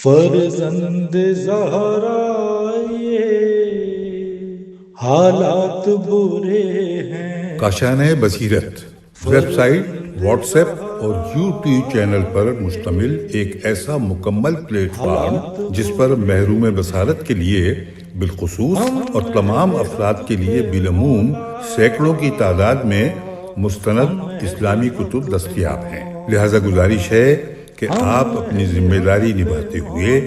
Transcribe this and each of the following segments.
فرزند زہرا یہ حالات برے ہیں۔ کاشانۂ بصیرت ویب سائٹ، واٹس ایپ اور یوٹیوب چینل پر مشتمل ایک ایسا مکمل پلیٹ فارم جس پر محروم بصارت کے لیے بالخصوص اور تمام افراد کے لیے بالعموم سینکڑوں کی تعداد میں مستند اسلامی کتب دستیاب ہیں۔ لہذا گزارش ہے کہ آپ اپنی ذمہ داری نبھاتے ہوئے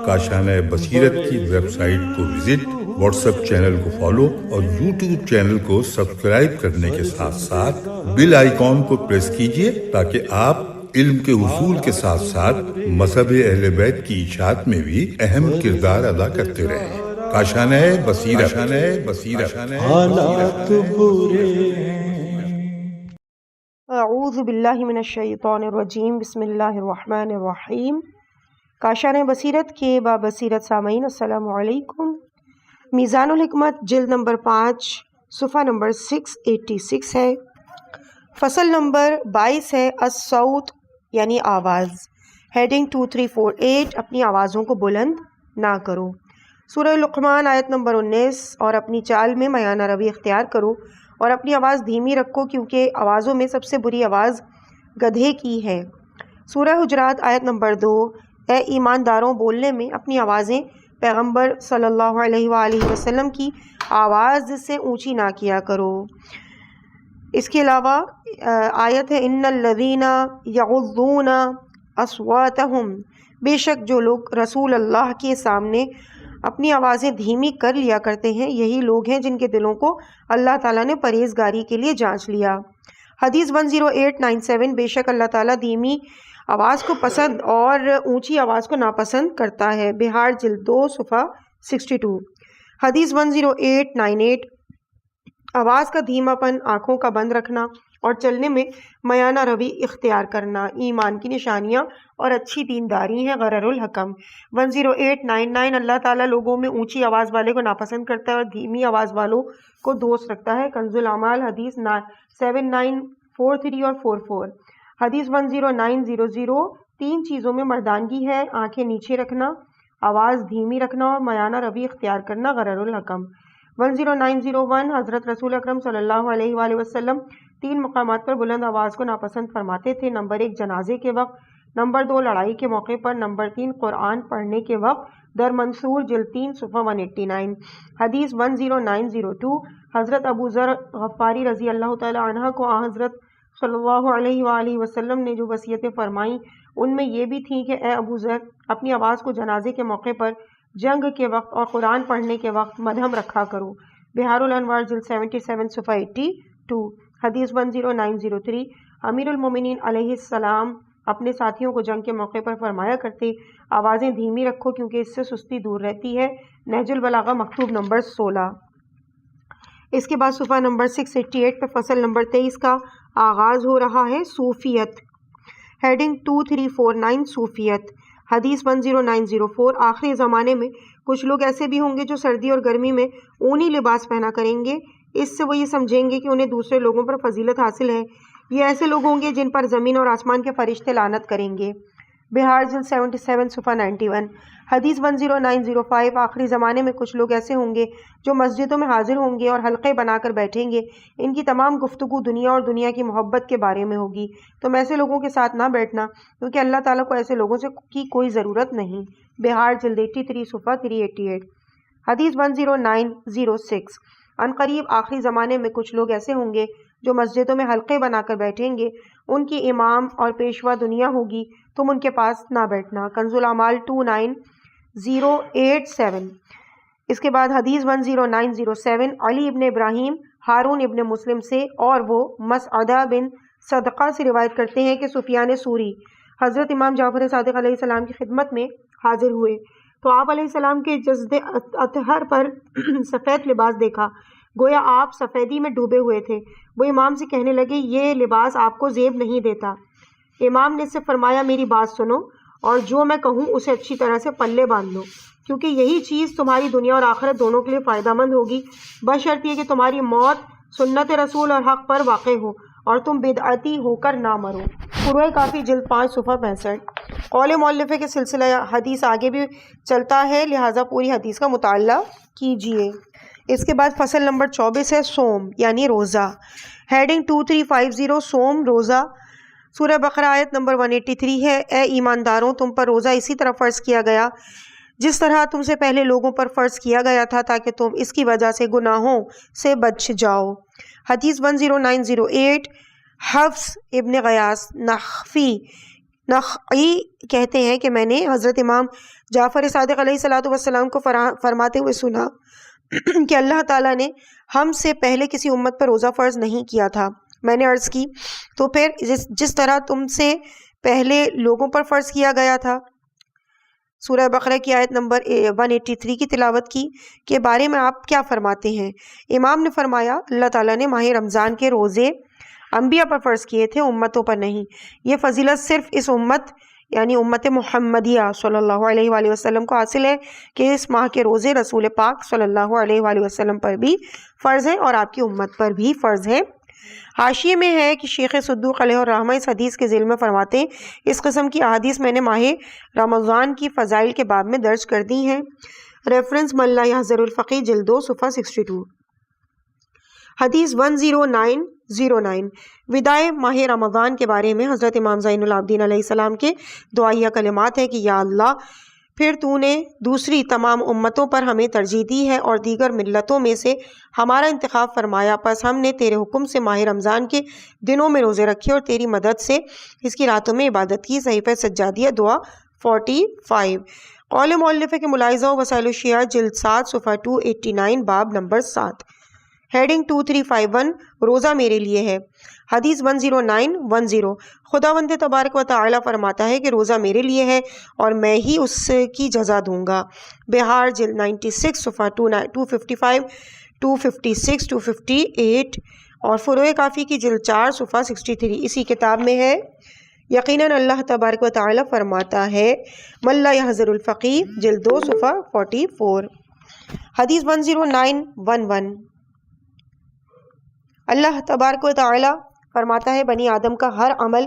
کاشانۂ بصیرت کی ویب سائٹ کو وزٹ، واٹس ایپ چینل کو فالو اور یوٹیوب چینل کو سبسکرائب کرنے کے ساتھ ساتھ بیل آئیکن کو پریس کیجیے تاکہ آپ علم کے حصول کے ساتھ ساتھ مذہب اہل بیت کی اشاعت میں بھی اہم کردار ادا کرتے رہیں۔ کاشانۂ بصیرت حالات برے ہیں۔ اعوذ باللہ من الشیطان الرجیم، بسم اللہ الرحمن الرحیم۔ کاشانۂ بصیرت کے بابصیرت سامعین السلام علیکم۔ میزان الحکمت جلد نمبر 5 صفحہ نمبر 686 ہے، فصل نمبر 22 ہے، الصوت یعنی آواز، ہیڈنگ 2348 اپنی آوازوں کو بلند نہ کرو۔ سورہ لقمان آیت نمبر 19 اور اپنی چال میں میانہ روی اختیار کرو اور اپنی آواز دھیمی رکھو کیونکہ آوازوں میں سب سے بری آواز گدھے کی ہے۔ سورہ حجرات آیت نمبر 2 اے ایمانداروں، بولنے میں اپنی آوازیں پیغمبر صلی اللہ علیہ وآلہ وسلم کی آواز سے اونچی نہ کیا کرو۔ اس کے علاوہ آیت ہے ان الذین یغضون اصواتہم، بے شک جو لوگ رسول اللہ کے سامنے اپنی آوازیں دھیمی کر لیا کرتے ہیں یہی لوگ ہیں جن کے دلوں کو اللہ تعالیٰ نے پرہیزگاری کے لیے جانچ لیا۔ حدیث 10897 بے شک اللہ تعالیٰ دھیمی آواز کو پسند اور اونچی آواز کو ناپسند کرتا ہے، بہار جلد 2 صفحہ 62۔ حدیث 10898 آواز کا دھیما پن، آنکھوں کا بند رکھنا اور چلنے میں میانہ روی اختیار کرنا ایمان کی نشانیاں اور اچھی دینداری ہے، غرر الحکم۔ 10899 اللہ تعالیٰ لوگوں میں اونچی آواز والے کو ناپسند کرتا ہے اور دھیمی آواز والوں کو دوست رکھتا ہے، کنز الاعمال حدیث 7943 اور 44۔ حدیث 10900 تین چیزوں میں مردانگی ہے، آنکھیں نیچے رکھنا، آواز دھیمی رکھنا اور میانہ روی اختیار کرنا، غرر الحکم۔ 10901 حضرت رسول اکرم صلی اللہ علیہ وآلہ وسلم 3 مقامات پر بلند آواز کو ناپسند فرماتے تھے، نمبر 1 جنازے کے وقت، نمبر 2 لڑائی کے موقع پر، نمبر 3 قرآن پڑھنے کے وقت، در منصور جلد 3 صفحہ 189۔ حدیث 10902 حضرت ابو ذر غفاری رضی اللہ تعالی عنہ کو حضرت صلی اللہ علیہ وآلہ وسلم نے جو وصیتیں فرمائیں ان میں یہ بھی تھیں کہ اے ابو ذر، اپنی آواز کو جنازے کے موقع پر، جنگ کے وقت اور قرآن پڑھنے کے وقت مدھم رکھا کرو، بہار الانوار جلد 77 صفحہ 82۔ حدیث 10903 امیر المومنین علیہ السلام اپنے ساتھیوں کو جنگ کے موقع پر فرمایا کرتے آوازیں دھیمی رکھو کیونکہ اس سے سستی دور رہتی ہے، نہج البلاغہ مکتوب نمبر 16۔ اس کے بعد صفحہ نمبر 688 پہ فصل نمبر 23 کا آغاز ہو رہا ہے، صوفیت، ہیڈنگ 2349 صوفیت۔ حدیث 10904 آخری زمانے میں کچھ لوگ ایسے بھی ہوں گے جو سردی اور گرمی میں اونی لباس پہنا کریں گے، اس سے وہ یہ سمجھیں گے کہ انہیں دوسرے لوگوں پر فضیلت حاصل ہے، یہ ایسے لوگ ہوں گے جن پر زمین اور آسمان کے فرشتے لعنت کریں گے، بہار جلد 77 صفحہ 91۔ حدیث 10905 آخری زمانے میں کچھ لوگ ایسے ہوں گے جو مسجدوں میں حاضر ہوں گے اور حلقے بنا کر بیٹھیں گے، ان کی تمام گفتگو دنیا اور دنیا کی محبت کے بارے میں ہوگی، تم ایسے لوگوں کے ساتھ نہ بیٹھنا کیونکہ اللہ تعالیٰ کو ایسے لوگوں سے کی کوئی ضرورت نہیں، بہار جلد 83 صفحہ 388۔ حدیث 10906 عنقریب آخری زمانے میں کچھ لوگ ایسے ہوں گے جو مسجدوں میں حلقے بنا کر بیٹھیں گے، ان کی امام اور پیشوا دنیا ہوگی، تم ان کے پاس نہ بیٹھنا، کنز الاعمال 29087۔ اس کے بعد حدیث 10907 علی ابن ابراہیم ہارون ابن مسلم سے اور وہ مسعدہ بن صدقہ سے روایت کرتے ہیں کہ سفیان ثوری حضرت امام جعفر صادق علیہ السلام کی خدمت میں حاضر ہوئے تو آپ علیہ السلام کے جسد اطہر پر سفید لباس دیکھا، گویا آپ سفیدی میں ڈوبے ہوئے تھے۔ وہ امام سے کہنے لگے یہ لباس آپ کو زیب نہیں دیتا۔ امام نے اس سے فرمایا میری بات سنو اور جو میں کہوں اسے اچھی طرح سے پلے باندھ لو کیونکہ یہی چیز تمہاری دنیا اور آخرت دونوں کے لیے فائدہ مند ہوگی، بشرط یہ کہ تمہاری موت سنت رسول اور حق پر واقع ہو اور تم بدعتی ہو کر نہ مرو، فروع کافی جلد 5 صفحہ 65۔ قول مؤلفہ کے سلسلہ حدیث آگے بھی چلتا ہے، لہٰذا پوری حدیث کا مطالعہ کیجیے۔ اس کے بعد فصل نمبر 24 ہے سوم یعنی روزہ۔ ہیڈنگ 2350 سوم روزہ۔ سورہ بقرہ آیت نمبر 183 ہے، اے ایمانداروں تم پر روزہ اسی طرح فرض کیا گیا جس طرح تم سے پہلے لوگوں پر فرض کیا گیا تھا تاکہ تم اس کی وجہ سے گناہوں سے بچ جاؤ۔ حدیث 10908 حفص ابن غیاث نخعی کہتے ہیں کہ میں نے حضرت امام جعفر صادق علیہ الصلوۃ والسلام کو فرماتے ہوئے سنا کہ اللہ تعالیٰ نے ہم سے پہلے کسی امت پر روزہ فرض نہیں کیا تھا۔ میں نے عرض کی تو پھر جس طرح تم سے پہلے لوگوں پر فرض کیا گیا تھا۔ سورہ بقرہ کی آیت نمبر 183 کی تلاوت کی کے بارے میں آپ کیا فرماتے ہیں؟ امام نے فرمایا اللہ تعالیٰ نے ماہ رمضان کے روزے انبیاء پر فرض کیے تھے، امتوں پر نہیں۔ یہ فضیلت صرف اس امت یعنی امت محمدیہ صلی اللہ علیہ وآلہ وسلم کو حاصل ہے کہ اس ماہ کے روزے رسول پاک صلی اللہ علیہ وآلہ وسلم پر بھی فرض ہیں اور آپ کی امت پر بھی فرض ہے۔ حاشیے میں ہے کہ شیخ صدوق علیہ الرحمہ اس حدیث کے ذیل میں فرماتے ہیں اس قسم کی احادیث میں نے ماہ رمضان کی فضائل کے باب میں درج کر دی ہیں۔ ریفرنس من لا یحضر الفقیہ جلد 2 صفحہ 62۔ حدیث 10909 وداع ماہ رمضان کے بارے میں حضرت امام زین العابدین علیہ السلام کے دعائیہ کلمات ہیں کہ یا اللہ پھر تو نے دوسری تمام امتوں پر ہمیں ترجیح دی ہے اور دیگر ملتوں میں سے ہمارا انتخاب فرمایا، پس ہم نے تیرے حکم سے ماہ رمضان کے دنوں میں روزے رکھے اور تیری مدد سے اس کی راتوں میں عبادت کی۔ صحیفہ سجادیہ دعا 45۔ قول مؤلفہ کے ملاحظہ و وسائل الشیعہ جلد 7 صفحہ 289 باب نمبر 7۔ ہیڈنگ 2351 روزہ میرے لیے ہے۔ حدیث 10910 خداوند تبارک و تعالی فرماتا ہے کہ روزہ میرے لیے ہے اور میں ہی اس کی جزا دوں گا۔ بہار جلد 96 صفحہ 255 256 258 اور فروع کافی کی جلد 4 صفحہ 63 اسی کتاب میں ہے۔ یقیناً اللہ تبارک و تعالی فرماتا ہے من لا یحضر الفقیہ جلد 2 صفحہ 44۔ حدیث 10911 اللہ تبارک و تعالی فرماتا ہے بنی آدم کا ہر عمل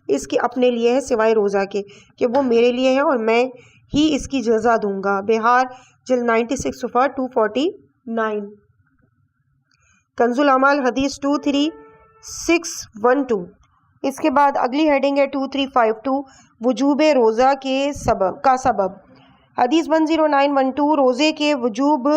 اس کے اپنے لیے ہے سوائے روزہ کے کہ وہ میرے لیے ہے اور میں ہی اس کی جزا دوں گا۔ بہار جلد 96 صفحہ 249۔ کنز الاعمال حدیث 23612۔ اس کے بعد اگلی ہیڈنگ ہے 2352 وجوب روزہ کا سبب۔ حدیث 10912 روزے کے وجوب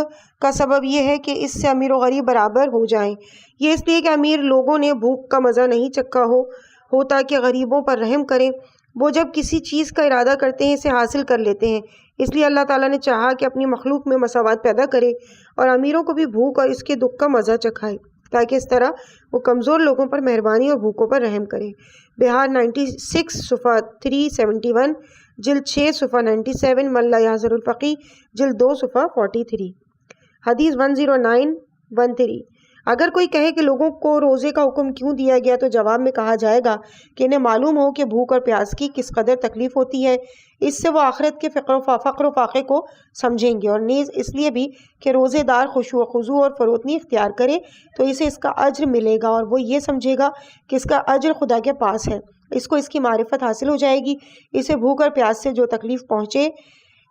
کا سبب یہ ہے کہ اس سے امیر و غریب برابر ہو جائیں۔ یہ اس لیے کہ امیر لوگوں نے بھوک کا مزہ نہیں چکھا ہو تاکہ غریبوں پر رحم کریں۔ وہ جب کسی چیز کا ارادہ کرتے ہیں اسے حاصل کر لیتے ہیں، اس لیے اللہ تعالیٰ نے چاہا کہ اپنی مخلوق میں مساوات پیدا کرے اور امیروں کو بھی بھوک اور اس کے دکھ کا مزہ چکھائے تاکہ اس طرح وہ کمزور لوگوں پر مہربانی اور بھوکوں پر رحم کرے۔ بہار 96 صفحہ 371 جلد 6 صفحہ 97 من لا یحضر الفقیہ جلد 2 صفحہ 43۔ حدیث 10913 اگر کوئی کہے کہ لوگوں کو روزے کا حکم کیوں دیا گیا تو جواب میں کہا جائے گا کہ انہیں معلوم ہو کہ بھوک اور پیاس کی کس قدر تکلیف ہوتی ہے، اس سے وہ آخرت کے فقر و فاقے کو سمجھیں گے، اور نیز اس لیے بھی کہ روزے دار خشوع و خضوع اور فروتنی اختیار کرے تو اسے اس کا اجر ملے گا اور وہ یہ سمجھے گا کہ اس کا اجر خدا کے پاس ہے، اس کو اس کی معرفت حاصل ہو جائے گی۔ اسے بھوک اور پیاس سے جو تکلیف پہنچے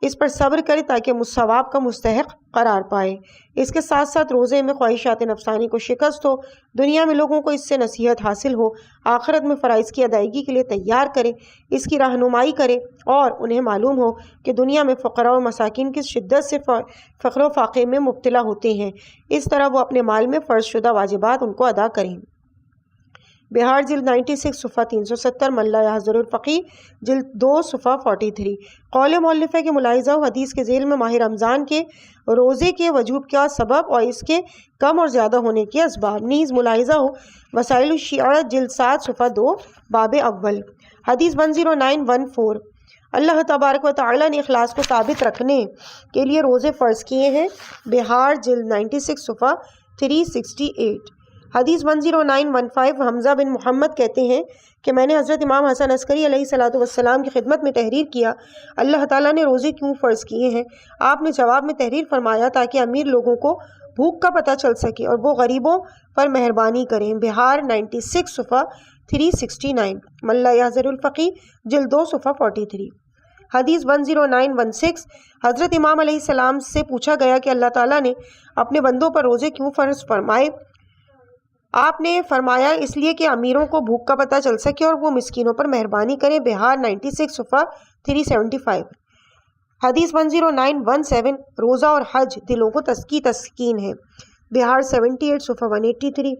اس پر صبر کرے تاکہ ثواب کا مستحق قرار پائے۔ اس کے ساتھ ساتھ روزے میں خواہشات نفسانی کو شکست ہو، دنیا میں لوگوں کو اس سے نصیحت حاصل ہو، آخرت میں فرائض کی ادائیگی کے لیے تیار کرے، اس کی رہنمائی کرے اور انہیں معلوم ہو کہ دنیا میں فقراء و مساکین کی شدت سے فقر و فاقے میں مبتلا ہوتے ہیں، اس طرح وہ اپنے مال میں فرض شدہ واجبات ان کو ادا کریں۔ بہار جلد 96 صفحہ 370 من لا یحضر الفقیہ جلد 2 صفحہ 43۔ قول مؤلفہ کے ملاحظہ و حدیث کے ذیل میں ماہ رمضان کے روزے کے وجوب کا سبب اور اس کے کم اور زیادہ ہونے کے اسباب، نیز ملاحظہ ہو وسائل الشیعہ جلد 7 صفحہ 2 باب اول۔ حدیث 10914 اللہ تبارک و تعالی نے اخلاص کو ثابت رکھنے کے لیے روزے فرض کیے ہیں۔ بہار جلد 96 صفحہ 368۔ حدیث 10915 حمزہ بن محمد کہتے ہیں کہ میں نے حضرت امام حسن عسکری علیہ الصلوۃ والسلام کی خدمت میں تحریر کیا اللہ تعالیٰ نے روزے کیوں فرض کیے ہیں؟ آپ نے جواب میں تحریر فرمایا تاکہ امیر لوگوں کو بھوک کا پتہ چل سکے اور وہ غریبوں پر مہربانی کریں۔ بہار 96 صفحہ 369 ملا یحذر الفقی جلد 2 صفحہ 43۔ حدیث 10916 حضرت امام علیہ السلام سے پوچھا گیا کہ اللہ تعالیٰ نے اپنے بندوں پر روزے کیوں فرض فرمائے؟ آپ نے فرمایا اس لیے کہ امیروں کو بھوک کا پتہ چل سکے اور وہ مسکینوں پر مہربانی کریں۔ بہار 96 صفحہ 375۔ حدیث 10917 روزہ اور حج دلوں کو تسکین ہے۔ بہار 78 صفحہ 183۔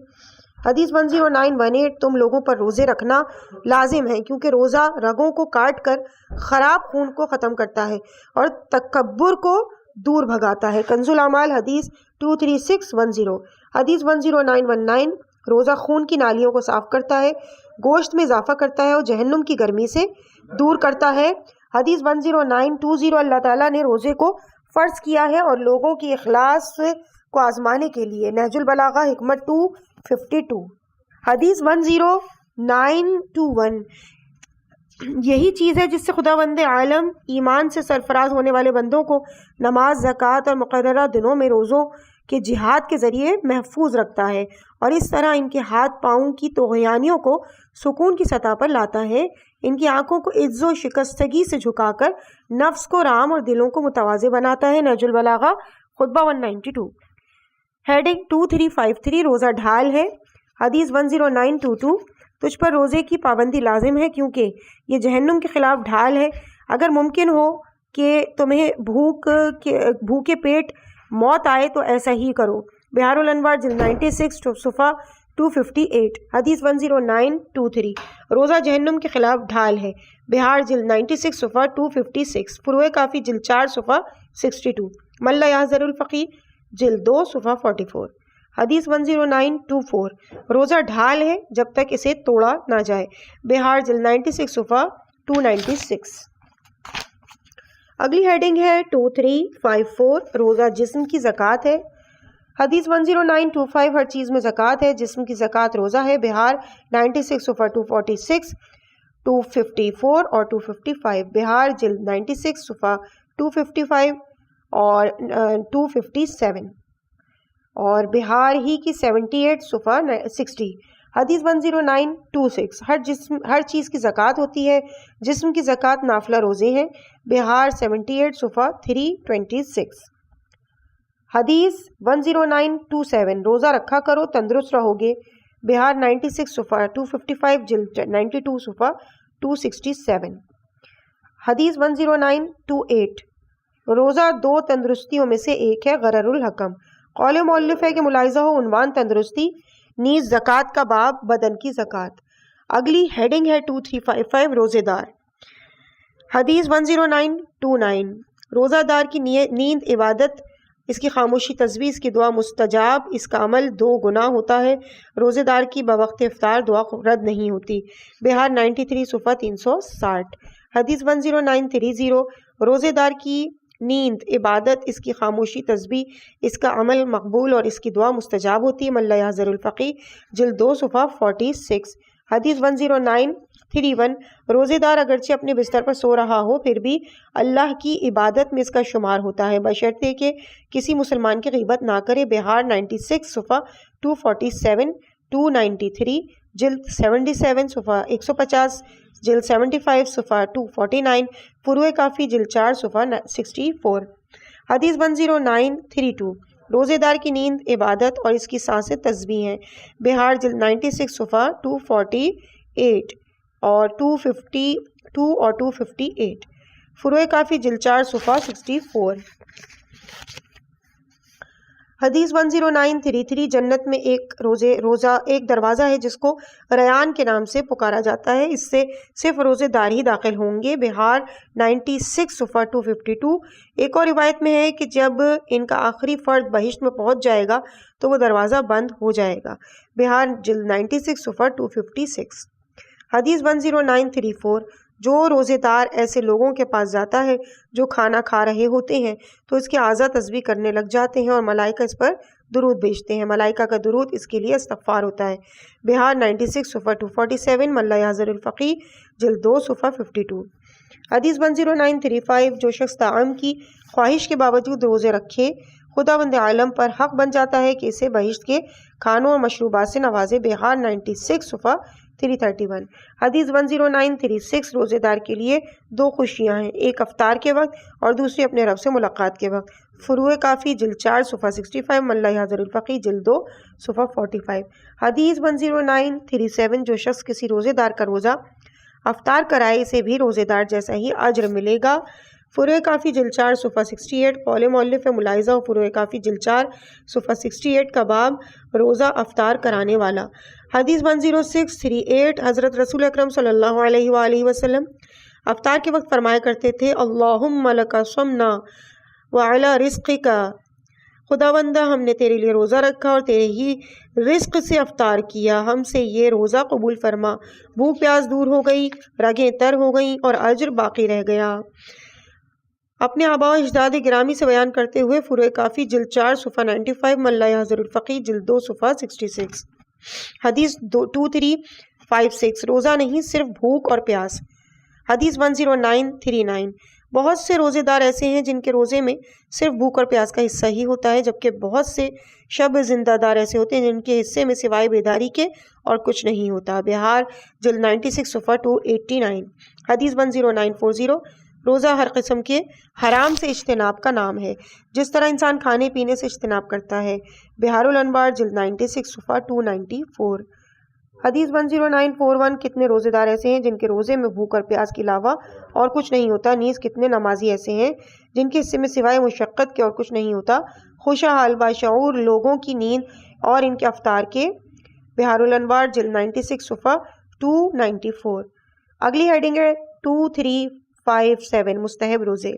حدیث 10918 تم لوگوں پر روزے رکھنا لازم ہے کیونکہ روزہ رگوں کو کاٹ کر خراب خون کو ختم کرتا ہے اور تکبر کو دور بھگاتا ہے۔ کنز الاعمال حدیث 23610۔ حدیث 10919 روزہ خون کی نالیوں کو صاف کرتا ہے، گوشت میں اضافہ کرتا ہے اور جہنم کی گرمی سے دور کرتا ہے۔ حدیث 10920 اللہ تعالیٰ نے روزے کو فرض کیا ہے اور لوگوں کی اخلاص کو آزمانے کے لیے۔ نہج البلاغہ حکمت 252۔ حدیث 10921 یہی چیز ہے جس سے خداوند عالم ایمان سے سرفراز ہونے والے بندوں کو نماز، زکوٰۃ اور مقررہ دنوں میں روزوں کے جہاد کے ذریعے محفوظ رکھتا ہے اور اس طرح ان کے ہاتھ پاؤں کی طغیانیوں کو سکون کی سطح پر لاتا ہے، ان کی آنکھوں کو عجز و شکستگی سے جھکا کر نفس کو رام اور دلوں کو متوازی بناتا ہے۔ نہج البلاغہ خطبہ 192۔ ہیڈنگ 2353 روزہ ڈھال ہے۔ حدیث 10922 تجھ پر روزے کی پابندی لازم ہے کیونکہ یہ جہنم کے خلاف ڈھال ہے۔ اگر ممکن ہو کہ تمہیں بھوکے پیٹ موت آئے تو ایسا ہی کرو۔ بہار الانوار جلد 96 صفحہ 258۔ حدیث 10923 روزہ جہنم کے خلاف ڈھال ہے۔ بہار جلد 96 صفحہ 256۔ فروع کافی جلد 4 صفحہ 62۔ ملا یحذر الفقی جلد 2 صفحہ 44۔ حدیث 10924 روزہ ڈھال ہے جب تک اسے توڑا نہ جائے۔ بہار جلد 96 صفحہ 296۔ اگلی ہیڈنگ ہے 2354 روزہ جسم کی زکوٰۃ ہے۔ حدیث 10925 ہر چیز میں زکوٰۃ ہے، جسم کی زکوٰۃ روزہ ہے۔ بہار 96 صفحہ 246، 254 اور 255۔ بہار جلد 96 صفحہ 255 اور 257 اور بہار ہی کی 78 صفحہ 60۔ حدیث 10926 ہر چیز کی زکوٰۃ ہوتی ہے، جسم کی زکوٰۃ نافلہ روزے ہیں۔ بہار 78 صفحہ 326۔ حدیث 10927 روزہ رکھا کرو تندرست رہو گے۔ بہار 96 صفحہ 255 جلد 92 صفحہ 267۔ حدیث 10928 روزہ 2 تندرستیوں میں سے ایک ہے۔ غرر الحکم قول مؤلف ہے کہ ملاحظہ ہو عنوان تندرستی نیز زکوٰۃ کا باب بدن کی زکوٰۃ۔ اگلی ہیڈنگ ہے 2355 روزے دار۔ حدیث 10929 روزہ دار کی نیند عبادت، اس کی خاموشی تسبیح، اس کی دعا مستجاب، اس کا عمل 2 گنا ہوتا ہے۔ روزے دار کی بوقت افطار دعا رد نہیں ہوتی۔ بہار 93 صفحہ 360۔ حدیث 10930 روزے دار کی نیند عبادت، اس کی خاموشی تسبیح، اس کا عمل مقبول اور اس کی دعا مستجاب ہوتی ہے۔ ملا یحذر الفقی جلد 2 صفحہ 46۔ حدیث 10931 روزے دار اگرچہ اپنے بستر پر سو رہا ہو پھر بھی اللہ کی عبادت میں اس کا شمار ہوتا ہے بشرطے کہ کسی مسلمان کی غیبت نہ کرے۔ بہار 96 صفحہ 247، 293 جلد 77 صفحہ 150، جلد 75 صفحہ 249۔ فروع کافی جلد 4 صفحہ 64۔ حدیث 10932 روزے دار کی نیند عبادت اور اس کی سانسیں تسبیح ہیں۔ بہار جلد 96 صفحہ 248 اور 252 اور 258۔ فروع کافی جلد 4 صفحہ 64۔ حدیث 10933 جنت میں ایک دروازہ ہے جس کو ریان کے نام سے پکارا جاتا ہے، اس سے صرف روزے دار ہی داخل ہوں گے۔ بہار 96 صفحہ 252۔ ایک اور روایت میں ہے کہ جب ان کا آخری فرد بہشت میں پہنچ جائے گا تو وہ دروازہ بند ہو جائے گا۔ بہار جلد 96 صفحہ 256۔ حدیث 10934 جو روزے دار ایسے لوگوں کے پاس جاتا ہے جو کھانا کھا رہے ہوتے ہیں تو اس کے اعضاء تسبیح کرنے لگ جاتے ہیں اور ملائکہ اس پر درود بھیجتے ہیں، ملائکہ کا درود اس کے لیے استغفار ہوتا ہے۔ بہار 96 صفحہ 247، ملا یحذر الفقی جلد 2 صفحہ 52۔ حدیث 10935 جو شخص طعام کی خواہش کے باوجود روزے رکھے خداوند عالم پر حق بن جاتا ہے کہ اسے بہشت کے کھانوں اور مشروبات سے نوازے۔ بہار 96 صفحہ 331۔ حدیث 10936 روزے دار کے لیے دو خوشیاں ہیں، ایک افطار کے وقت اور دوسری اپنے رب سے ملاقات کے وقت۔ فروع کافی جلد 4 صفحہ 65، من لا یحضر الفقیہ جلد 2 صفحہ 45۔ حدیث 10937 جو شخص کسی روزے دار کا روزہ افطار کرائے اسے بھی روزے دار جیسا ہی اجر ملے گا۔ فروع کافی جلد 4 صفحہ 68، قول مؤلف ملاحظہ و فروع کافی جلد 4 صفحہ 68 کا باب روزہ افطار کرانے والا۔ حدیث 10638 حضرت رسول اکرم صلی اللہ علیہ وآلہ وسلم افطار کے وقت فرمایا کرتے تھے اللہم لک صمنا وعلی رزقک، خداوندہ ہم نے تیرے لیے روزہ رکھا اور تیرے ہی رزق سے افطار کیا، ہم سے یہ روزہ قبول فرما، بھوک پیاس دور ہو گئی، رگیں تر ہو گئیں اور اجر باقی رہ گیا۔ اپنے آباء و اجداد گرامی سے بیان کرتے ہوئے فروع کافی جلد 4 صفحہ 95، من لا یحضر الفقیہ جلد 2 صفحہ 66۔ حدیث 2356 روزہ نہیں صرف بھوک اور پیاس۔ حدیث 10939 بہت سے روزے دار ایسے ہیں جن کے روزے میں صرف بھوک اور پیاس کا حصہ ہی ہوتا ہے، جبکہ بہت سے شب زندہ دار ایسے ہوتے ہیں جن کے حصے میں سوائے بیداری کے اور کچھ نہیں ہوتا۔ بہار جلد 96 صفحہ 289۔ حدیث 10940 روزہ ہر قسم کے حرام سے اجتناب کا نام ہے، جس طرح انسان کھانے پینے سے اجتناب کرتا ہے۔ بہار الانوار جلد 96 صفحہ 294۔ حدیث 10941 کتنے روزے دار ایسے ہیں جن کے روزے میں بھوک اور پیاس کے علاوہ اور کچھ نہیں ہوتا، نیز کتنے نمازی ایسے ہیں جن کے حصے میں سوائے مشقت کے اور کچھ نہیں ہوتا، خوشحال باشعور لوگوں کی نیند اور ان کے افطار کے۔ بہار الانوار جلد 96 صفحہ 294۔ اگلی ہیڈنگ ہے 2357 مستحب روزے۔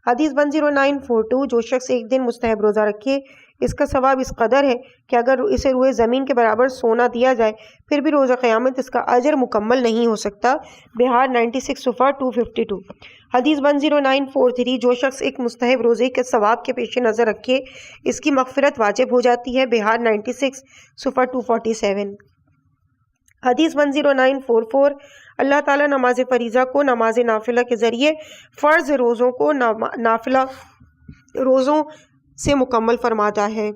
حدیث 10942 جو شخص ایک دن مستحب روزہ رکھے اس کا ثواب اس قدر ہے کہ اگر اسے روئے زمین کے برابر سونا دیا جائے پھر بھی روزہ قیامت اس کا اجر مکمل نہیں ہو سکتا۔ بہار 96 صفحہ 252۔ حدیث 10943 جو شخص ایک مستحب روزے کے ثواب کے پیش نظر رکھے اس کی مغفرت واجب ہو جاتی ہے۔ بہار 96 صفحہ 247۔ حدیث 10944 اللہ تعالیٰ نماز فریضہ کو نماز نافلہ کے ذریعے فرض روزوں کو نافلہ روزوں سے مکمل فرماتا ہے۔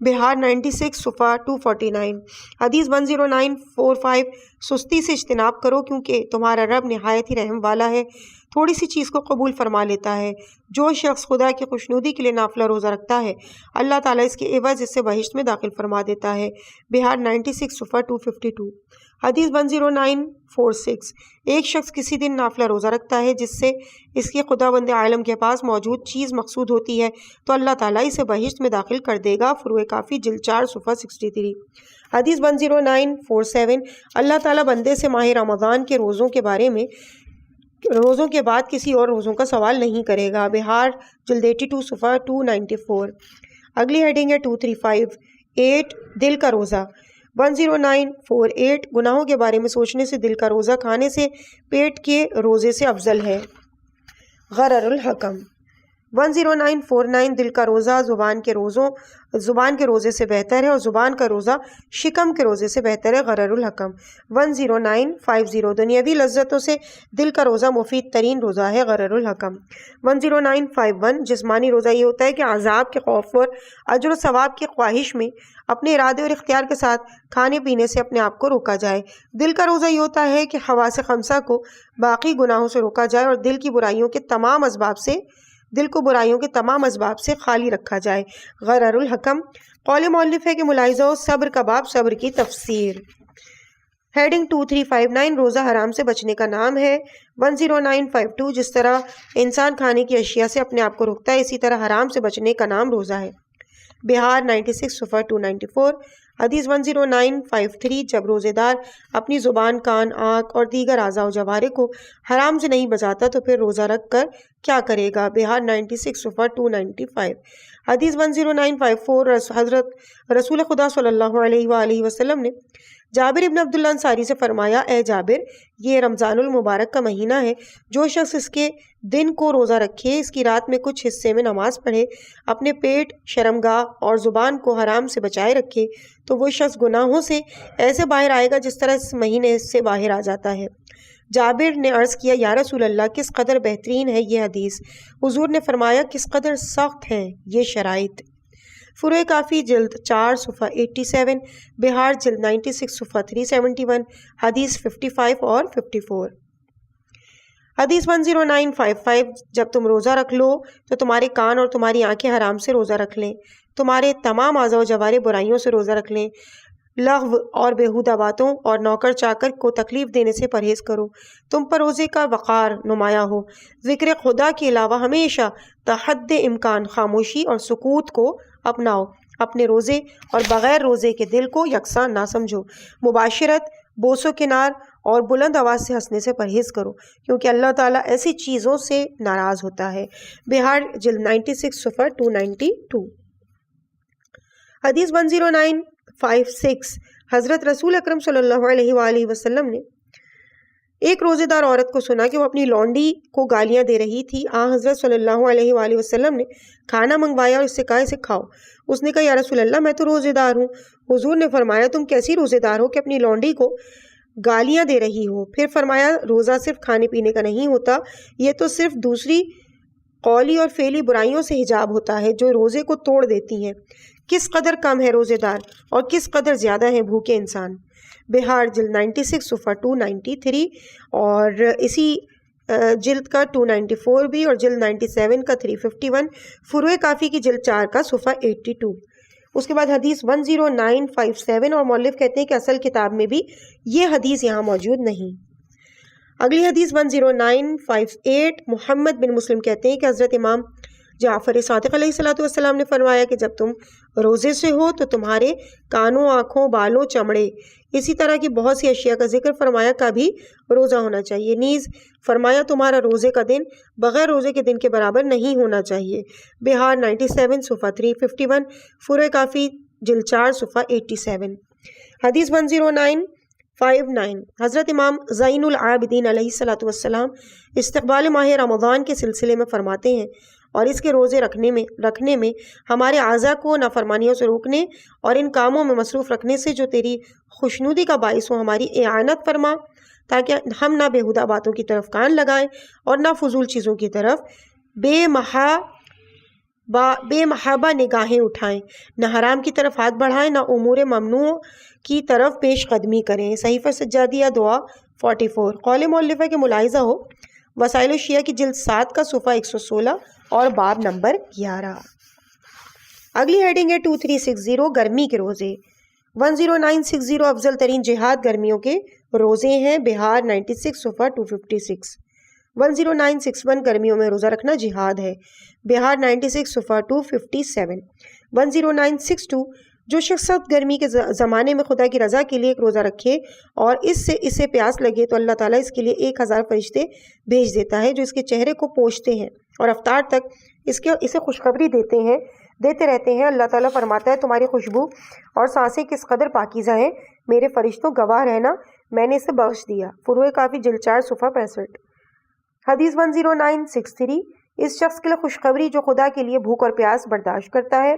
بہار 96 صفحہ 249۔ حدیث 10945 سستی سے اجتناب کرو کیونکہ تمہارا رب نہایت ہی رحم والا ہے، تھوڑی سی چیز کو قبول فرما لیتا ہے۔ جو شخص خدا کی خوشنودی کے لیے نافلہ روزہ رکھتا ہے اللہ تعالیٰ اس کے عوض اسے بہشت میں داخل فرما دیتا ہے۔ بہار 96 صفحہ 252۔ حدیث 10946 ایک شخص کسی دن نافلہ روزہ رکھتا ہے جس سے اس کے خداوند عالم کے پاس موجود چیز مقصود ہوتی ہے تو اللہ تعالیٰ اسے بہشت میں داخل کر دے گا۔ فروع کافی جلد 4 صفحہ 63۔ حدیث 10947 اللہ تعالیٰ بندے سے ماہ رمضان کے روزوں کے بارے میں روزوں کے بعد کسی اور روزوں کا سوال نہیں کرے گا۔ بہار جلد 82 صفحہ 294۔ اگلی ہیڈنگ ہے 2358 دل کا روزہ۔ 10948 گناہوں کے بارے میں سوچنے سے دل کا روزہ کھانے سے پیٹ کے روزے سے افضل ہے۔ غرر الحکم۔ 10949 دل کا روزہ زبان کے روزے سے بہتر ہے اور زبان کا روزہ شکم کے روزے سے بہتر ہے۔ غرر الحکم۔ 10950 دنیاوی لذتوں سے دل کا روزہ مفید ترین روزہ ہے۔ غرر الحکم۔ 10951 جسمانی روزہ یہ ہوتا ہے کہ عذاب کے خوف اور اجر و ثواب کی خواہش میں اپنے ارادے اور اختیار کے ساتھ کھانے پینے سے اپنے آپ کو روکا جائے۔ دل کا روزہ یہ ہوتا ہے کہ حواس خمسہ کو باقی گناہوں سے روکا جائے اور دل کو برائیوں کے تمام اسباب سے خالی رکھا جائے۔ غرر الحکم۔ قول مؤلف ہے کہ ملاحظہ و صبر کا باب صبر کی تفسیر۔ ہیڈنگ 2359 روزہ حرام سے بچنے کا نام ہے۔ 10952 جس طرح انسان کھانے کی اشیاء سے اپنے آپ کو روکتا ہے اسی طرح حرام سے بچنے کا نام روزہ ہے۔ بہار 96 صفحہ 294۔ حدیث 10953 جب روزے دار اپنی زبان، کان، آنکھ اور دیگر اعضاء و جوارح کو حرام سے نہیں بچاتا تو پھر روزہ رکھ کر کیا کرے گا؟ بہار 96 صفحہ 295۔ حدیث 10954 حضرت رسول خدا صلی اللہ علیہ وآلہ وسلم نے جابر ابن عبداللہ انصاری سے فرمایا اے جابر یہ رمضان المبارک کا مہینہ ہے، جو شخص اس کے دن کو روزہ رکھے، اس کی رات میں کچھ حصے میں نماز پڑھے، اپنے پیٹ، شرمگاہ اور زبان کو حرام سے بچائے رکھے تو وہ شخص گناہوں سے ایسے باہر آئے گا جس طرح اس مہینے سے باہر آ جاتا ہے۔ جابر نے عرض کیا یا رسول اللہ کس قدر بہترین ہے یہ حدیث؟ حضور نے فرمایا کس قدر سخت ہیں یہ شرائط۔ فروع کافی جلد 4 صفحہ 87، بہار جلد 96 صفحہ 371، حدیث 55 اور 54۔ حدیث 10955، جب تم روزہ رکھ لو تو تمہارے کان اور تمہاری آنکھیں حرام سے روزہ رکھ لیں، تمہارے تمام اعضاء و جوارح برائیوں سے روزہ رکھ لیں، لغو اور بیہودہ باتوں اور نوکر چاکر کو تکلیف دینے سے پرہیز کرو، تم پر روزے کا وقار نمایاں ہو، ذکر خدا کے علاوہ ہمیشہ تحد امکان خاموشی اور سکوت کو اپناؤ، اپنے روزے اور بغیر روزے کے دل کو یکساں نہ سمجھو، مباشرت، بوس و کنار اور بلند آواز سے ہنسنے سے پرہیز کرو، کیونکہ اللہ تعالیٰ ایسی چیزوں سے ناراض ہوتا ہے۔ بہار جلد 96 صفحہ 292۔ حدیث 10956، حضرت رسول اکرم صلی اللہ علیہ وآلہ وسلم نے ایک روزے دار عورت کو سنا کہ وہ اپنی لونڈی کو گالیاں دے رہی تھی۔ حضرت صلی اللہ علیہ وآلہ وسلم نے کھانا منگوایا اور اس سے کہا اسے کھاؤ۔ اس نے کہا یا رسول اللہ میں تو روزے دار ہوں۔ حضور نے فرمایا تم کیسی روزے دار ہو کہ اپنی لونڈی کو گالیاں دے رہی ہو؟ پھر فرمایا روزہ صرف کھانے پینے کا نہیں ہوتا، یہ تو صرف دوسری قولی اور فعلی برائیوں سے حجاب ہوتا ہے جو روزے کو توڑ دیتی ہیں۔ کس قدر کم ہے روزے دار اور کس قدر زیادہ ہیں بھوکے انسان۔ بہار جلد 96 صفحہ 293 اور اسی جلد کا 294 بھی اور جلد 97 کا 351، فروع کافی کی جلد 4 کا صفحہ 82۔ اس کے بعد حدیث 10957 اور مؤلف کہتے ہیں کہ اصل کتاب میں بھی یہ حدیث یہاں موجود نہیں۔ اگلی حدیث 10958، محمد بن مسلم کہتے ہیں کہ حضرت امام جعفر صادق علیہ السلام نے فرمایا کہ جب تم روزے سے ہو تو تمہارے کانوں، آنکھوں، بالوں، چمڑے، اسی طرح کی بہت سی اشیاء کا ذکر فرمایا کا بھی روزہ ہونا چاہیے۔ نیز فرمایا تمہارا روزے کا دن بغیر روزے کے دن کے برابر نہیں ہونا چاہیے۔ بہار 97 صفحہ 351، فروع کافی جلد 4 صفحہ 87۔ حدیث 10959، حضرت امام زین العابدین علیہ السلام استقبال ماہ رمضان کے سلسلے میں فرماتے ہیں اور اس کے روزے رکھنے میں ہمارے اعضاء کو نافرمانیوں سے روکنے اور ان کاموں میں مصروف رکھنے سے جو تیری خوشنودی کا باعث ہو ہماری اعانت فرما، تاکہ ہم نہ بیہودہ باتوں کی طرف کان لگائیں اور نہ فضول چیزوں کی طرف بے محابہ نگاہیں اٹھائیں، نہ حرام کی طرف ہاتھ بڑھائیں، نہ امور ممنوع کی طرف پیش قدمی کریں۔ صحیفہ سجادیہ دعا 44۔ قول مؤلف ہے کہ ملاحظہ ہو وسائل الشیعہ کی جلد 7 کا صفحہ 116 اور باب نمبر 11۔ اگلی ہیڈنگ ہے 2360، گرمی کے روزے۔ 10960، افضل ترین جہاد گرمیوں کے روزے ہیں، بہار 96 صفحہ 256۔ 10961، گرمیوں میں روزہ رکھنا جہاد ہے، بہار 96 صفحہ 257۔ 10962، جو شخص گرمی کے زمانے میں خدا کی رضا کے لیے ایک روزہ رکھے اور اسے پیاس لگے تو اللہ تعالیٰ اس کے لیے 1000 فرشتے بھیج دیتا ہے جو اس کے چہرے کو پوچھتے ہیں اور افطار تک اسے خوشخبری دیتے رہتے ہیں۔ اللہ تعالیٰ فرماتا ہے تمہاری خوشبو اور سانسیں کس قدر پاکیزہ ہیں، میرے فرشتوں گواہ رہنا میں نے اسے بخش دیا۔ فروع کافی جلد 4 صفحہ 65۔ حدیث 10963، اس شخص کے لیے خوشخبری جو خدا کے لیے بھوک اور پیاس برداشت کرتا ہے،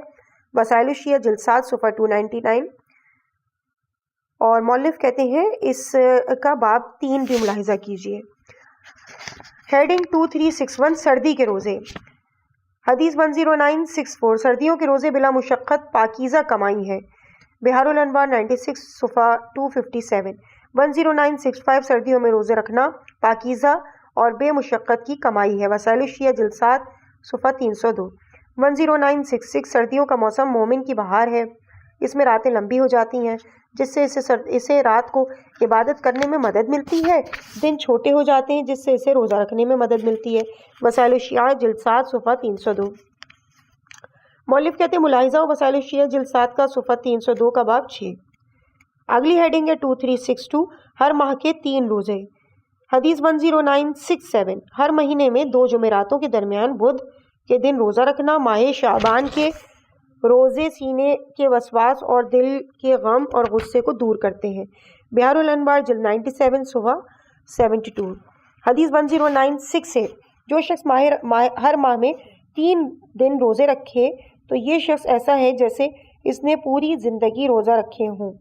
وسائل الشیعہ جلد 7 صفحہ 299 اور مؤلف کہتے ہیں اس کا باب 3 بھی ملاحظہ کیجیے۔ ہیڈنگ 2361، سردی کے روزے۔ حدیث 10964، سردیوں کے روزے بلا مشقت پاکیزہ کمائی ہے، بہار الانوار 96 صفحہ 257۔ 10965، سردیوں میں روزے رکھنا پاکیزہ اور بے مشقت کی کمائی ہے، وسائل الشیعہ جلد 7 صفحہ 302۔ 10966، سردیوں کا موسم مومن کی بہار ہے، اس میں راتیں لمبی ہو جاتی ہیں جس سے اسے رات کو عبادت کرنے میں مدد ملتی ہے، دن چھوٹے ہو جاتے ہیں جس سے اسے روزہ رکھنے میں مدد ملتی ہے، وسائل الشیعہ جلد 7 صفحہ 302۔ مؤلف کہتے ہیں ملاحظہ ہو وسائل الشیعہ جلد 7 کا صفحہ 302 کا باب 6۔ اگلی ہیڈنگ ہے 2362، ہر ماہ کے 3 روزے۔ حدیث 10967، ہر مہینے میں 2 جمعراتوں کے درمیان بدھ کے دن روزہ رکھنا ماہ شعبان کے روزے سینے کے وسواس اور دل کے غم اور غصے کو دور کرتے ہیں، بہار الانوار جلد 97 صفحہ 72۔ حدیث 10968، جو شخص ہر ماہ میں 3 دن روزے رکھے تو یہ شخص ایسا ہے جیسے اس نے پوری زندگی روزہ رکھے ہوں،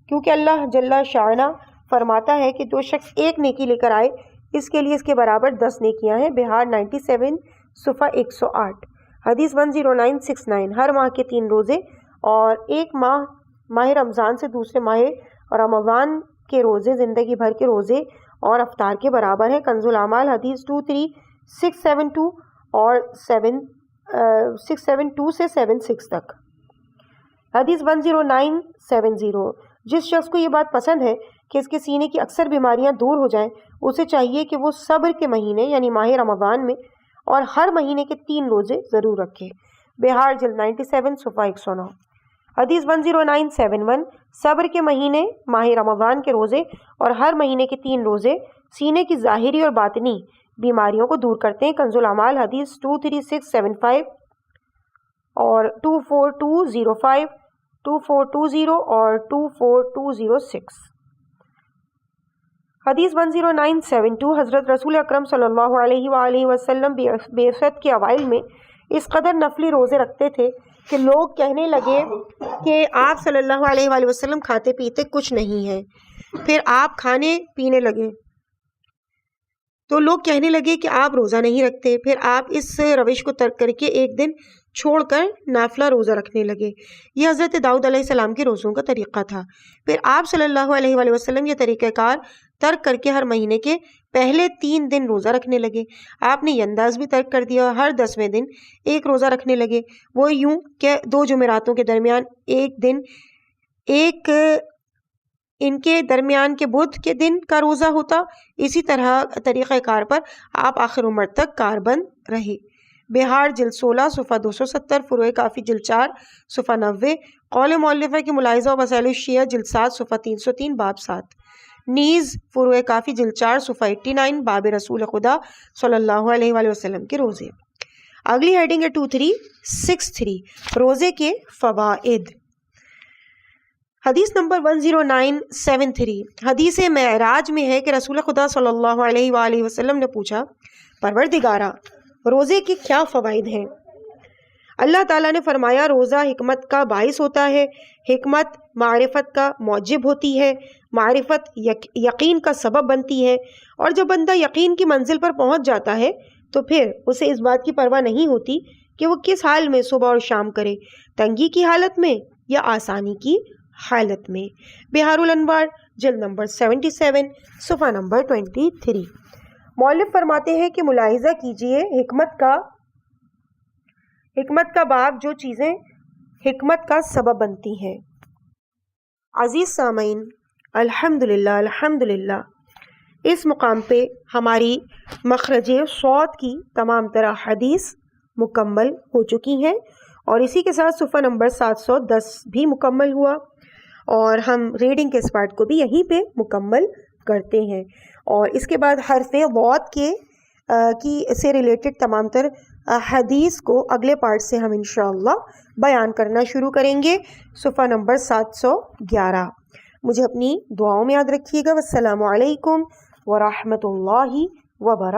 کیونکہ اللہ جل شانہ فرماتا ہے کہ جو شخص ایک نیکی لے کر آئے اس کے لیے اس کے برابر 10 نیکیاں ہیں، بہار 97 صفحہ 108۔ حدیث 10969 ہر ماہ کے 3 روزے اور ایک ماہ رمضان سے دوسرے ماہ رمضان کے روزے زندگی بھر کے روزے اور افطار کے برابر ہے۔ کنز الاعمال حدیث 23672 اور 672 سے 76 تک۔ حدیث 10970 جس شخص کو یہ بات پسند ہے کہ اس کے سینے کی اکثر بیماریاں دور ہو جائیں، اسے چاہیے کہ وہ صبر کے مہینے یعنی ماہ رمضان میں اور ہر مہینے کے 3 روزے ضرور رکھے۔ بہار جلد 97 صفحہ 109۔ حدیث 10971 صبر کے مہینے ماہ رمضان کے روزے اور ہر مہینے کے 3 روزے سینے کی ظاہری اور باطنی بیماریوں کو دور کرتے ہیں۔ کنز الاعمال حدیث 23675 اور 24205 2420 اور 24206۔ حدیث 10972 حضرت رسول اکرم صلی اللہ علیہ وآلہ وسلم بعثت کے اوائل میں اس قدر نفلی روزے رکھتے تھے کہ لوگ کہنے لگے کہ آپ صلی اللہ علیہ وآلہ وسلم کھاتے پیتے کچھ نہیں ہیں۔ پھر آپ کھانے پینے لگے تو لوگ کہنے لگے کہ آپ روزہ نہیں رکھتے۔ پھر آپ اس روش کو ترک کر کے ایک دن چھوڑ کر نافلہ روزہ رکھنے لگے۔ یہ حضرت داؤد علیہ السلام کے روزوں کا طریقہ تھا۔ پھر آپ صلی اللہ علیہ وآلہ وسلم یہ طریقہ کار ترک کر کے ہر مہینے کے پہلے 3 دن روزہ رکھنے لگے۔ آپ نے یہ انداز بھی ترک کر دیا اور ہر 10ویں دن ایک روزہ رکھنے لگے، وہ یوں کہ 2 جمعراتوں کے درمیان ایک دن، ایک ان کے درمیان کے بدھ کے دن کا روزہ ہوتا۔ اسی طرح طریقہ کار پر آپ آخر عمر تک کاربند رہے۔ بہار جلد 16 صفحہ 270، فروع کافی جلد 4 صفحہ 90، قول مؤلفہ کی ملاحظہ و مسائل الشیعہ جلد 7 صفحہ 303 باب 7، نیز فروع کافی جلد 4 صفحہ 89 باب رسول خدا صلی اللہ علیہ وآلہ وسلم کے روزے۔ اگلی ہیڈنگ ہے 2363 روزے کے فوائد۔ حدیث نمبر 10973 حدیث معراج میں ہے کہ رسول خدا صلی اللہ علیہ وآلہ وسلم نے پوچھا، پروردگارا روزے کے کیا فوائد ہیں؟ اللہ تعالیٰ نے فرمایا، روزہ حکمت کا باعث ہوتا ہے، حکمت معرفت کا موجب ہوتی ہے، معرفت یقین کا سبب بنتی ہے، اور جب بندہ یقین کی منزل پر پہنچ جاتا ہے تو پھر اسے اس بات کی پرواہ نہیں ہوتی کہ وہ کس حال میں صبح اور شام کرے، تنگی کی حالت میں یا آسانی کی حالت میں۔ بہار الانوار جلد نمبر 77 صفحہ نمبر 23۔ مؤلف فرماتے ہیں کہ ملاحظہ کیجئے حکمت کا باب جو چیزیں حکمت کا سبب بنتی ہیں۔ عزیز سامعین، الحمدللہ اس مقام پہ ہماری مخرج صوت کی تمام طرح حدیث مکمل ہو چکی ہیں، اور اسی کے ساتھ صفحہ نمبر 710 بھی مکمل ہوا، اور ہم ریڈنگ کے اس پارٹ کو بھی یہیں پہ مکمل کرتے ہیں۔ اور اس کے بعد حرف ضاد سے ریلیٹڈ تمام تر حدیث کو اگلے پارٹ سے ہم انشاءاللہ بیان کرنا شروع کریں گے، صفحہ نمبر 711۔ مجھے اپنی دعاؤں میں یاد رکھیے گا۔ والسلام علیکم ورحمۃ اللہ وبرکاتہ۔